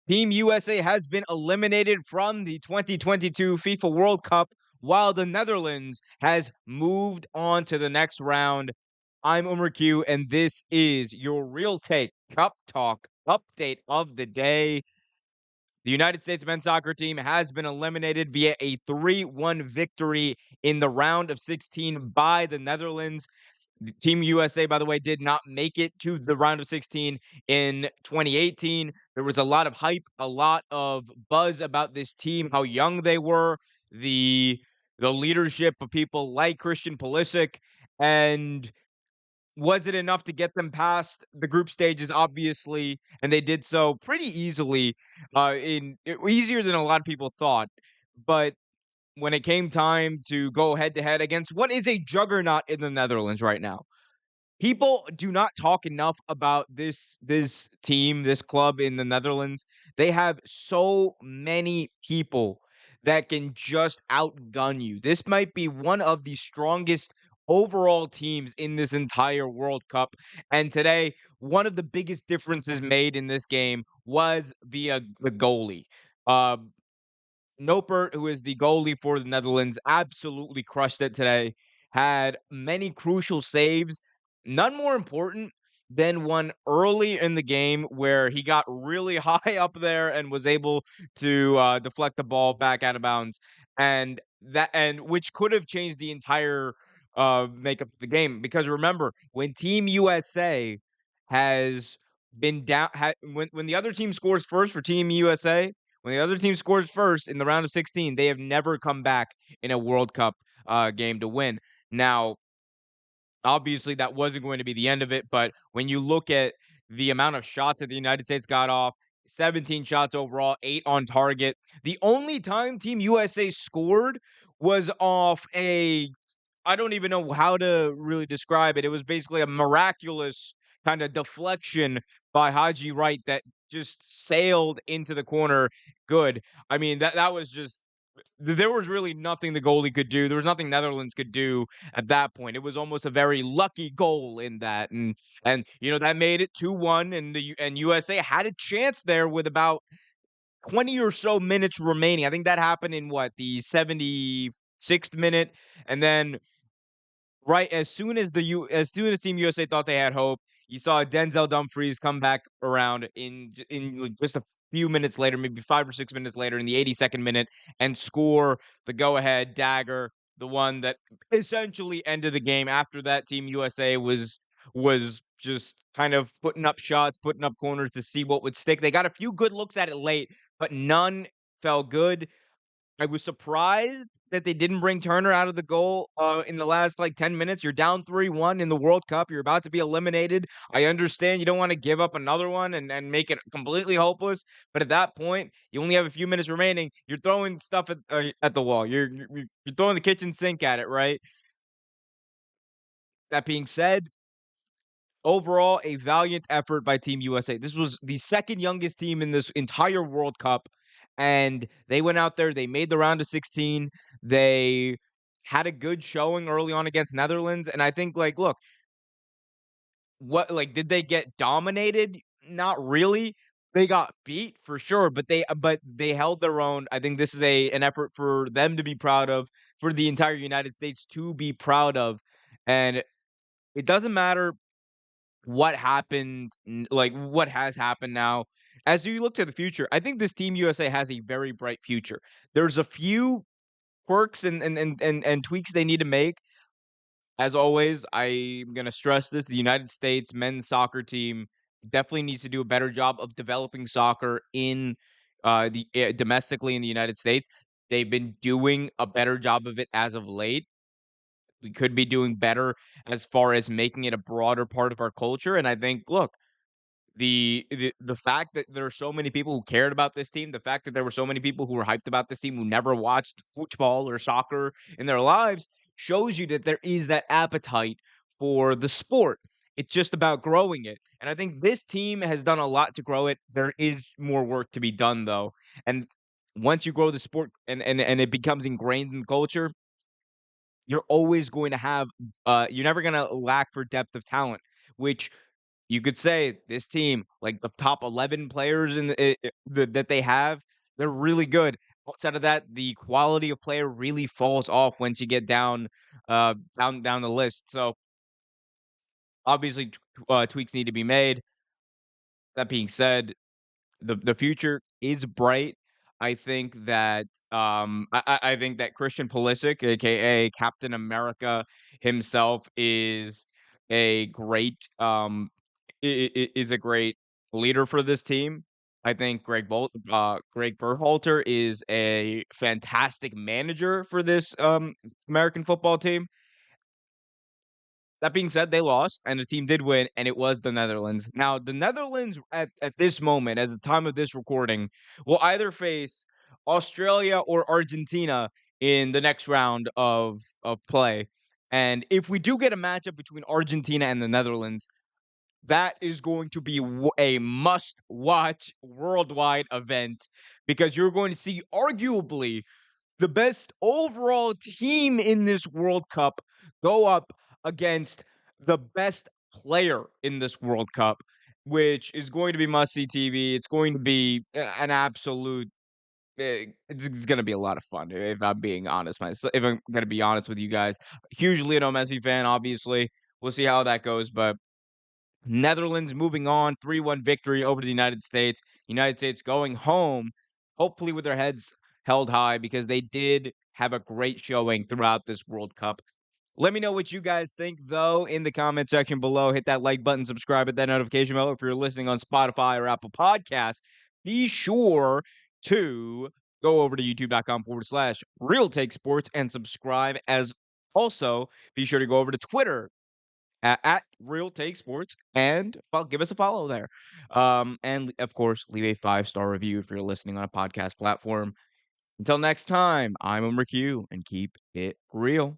Team USA has been eliminated from the 2022 FIFA World Cup, while the Netherlands has moved on to the next round. I'm Omer Q, and this is your Real Take Cup Talk update of the day. The United States men's soccer team has been eliminated via a 3-1 victory in the round of 16 by the Netherlands. Team USA, by the way, did not make it to the round of 16 in 2018. There was a lot of hype, a lot of buzz about this team, how young they were, the the leadership of people like Christian Pulisic, and was it enough to get them past the group stages? Obviously, and they did so pretty easily, easier than a lot of people thought. But when it came time to go head to head against what is a juggernaut in the Netherlands right now, people do not talk enough about this team, this club in the Netherlands. They have so many people that can just outgun you. This might be one of the strongest overall teams in this entire World Cup. And today, one of the biggest differences made in this game was via the goalie. Uh, Nopert, who is the goalie for the Netherlands, absolutely crushed it today. Had many crucial saves, none more important than one early in the game where he got really high up there and was able to deflect the ball back out of bounds, and which could have changed the entire makeup of the game. Because remember, when Team USA has been down, when the other team scores first for Team USA, when the other team scores first in the round of 16, they have never come back in a World Cup game to win. Now, obviously, that wasn't going to be the end of it, but when you look at the amount of shots that the United States got off, 17 shots overall, 8 on target. The only time Team USA scored was off a I don't even know how to really describe it. It was basically a miraculous kind of deflection by Haji Wright that just sailed into the corner good. I mean, that was just there was really nothing the goalie could do. There was nothing Netherlands could do at that point. It was almost a very lucky goal in that, and that made it 2-1, and USA had a chance there with about 20 or so minutes remaining. I think that happened in what, the 76th minute, and then right as soon as Team USA thought they had hope, you saw Denzel Dumfries come back around in like just a few minutes later, maybe 5 or 6 minutes later in the 82nd minute and score the go-ahead dagger, the one that essentially ended the game. After that, Team USA was just kind of putting up shots, putting up corners to see what would stick. They got a few good looks at it late, but none fell good. I was surprised that they didn't bring Turner out of the goal, in the last, like, 10 minutes. You're down 3-1 in the World Cup. You're about to be eliminated. I understand you don't wanna give up another one and make it completely hopeless, but at that point, you only have a few minutes remaining. You're throwing stuff at the wall. You're throwing the kitchen sink at it, right? That being said, overall, a valiant effort by Team USA. This was the second youngest team in this entire World Cup, and they went out there, they made the round of 16. They had a good showing early on against Netherlands, and I think, like, look, did they get dominated? Not really. They got beat for sure, but they held their own. I think this is an effort for them to be proud of, for the entire United States to be proud of, and it doesn't matter what happened, what has happened now. As you look to the future, I think this Team USA has a very bright future. There's a few quirks and tweaks they need to make. As always, I'm gonna stress this: the United States men's soccer team definitely needs to do a better job of developing soccer in domestically in the United States. They've been doing a better job of it as of late. We could be doing better as far as making it a broader part of our culture. And I think, look, the fact that there are so many people who cared about this team, the fact that there were so many people who were hyped about this team who never watched football or soccer in their lives shows you that there is that appetite for the sport. It's just about growing it. And I think this team has done a lot to grow it. There is more work to be done though. And once you grow the sport and it becomes ingrained in the culture, you're always going to have you're never gonna lack for depth of talent, which you could say this team, like the top 11 players in that they have, they're really good. Outside of that, the quality of player really falls off once you get down the list. So obviously, tweaks need to be made. That being said, the future is bright. I think that I think that Christian Pulisic, aka Captain America himself, is a great is a great leader for this team. I think Greg Berhalter is a fantastic manager for this American football team. That being said, they lost, and the team did win, and it was the Netherlands. Now, the Netherlands at this moment, as the time of this recording, will either face Australia or Argentina in the next round of play. And if we do get a matchup between Argentina and the Netherlands, that is going to be a must-watch worldwide event because you're going to see arguably the best overall team in this World Cup go up against the best player in this World Cup, which is going to be must-see TV. It's going to be an absolute it's gonna be a lot of fun if I'm being honest if I'm gonna be honest with you guys. Huge Lionel Messi fan, obviously. We'll see how that goes, but Netherlands moving on, 3-1 victory over the United States. United States going home, hopefully with their heads held high because they did have a great showing throughout this World Cup. Let me know what you guys think, though, in the comment section below. Hit that like button, subscribe, hit that notification bell if you're listening on Spotify or Apple Podcasts. Be sure to go over to youtube.com/, Real Take Sports and subscribe. As also, be sure to go over to Twitter at Real Take Sports and give us a follow there. And of course, leave a 5-star review if you're listening on a podcast platform. Until next time, I'm Omer Q, and keep it real.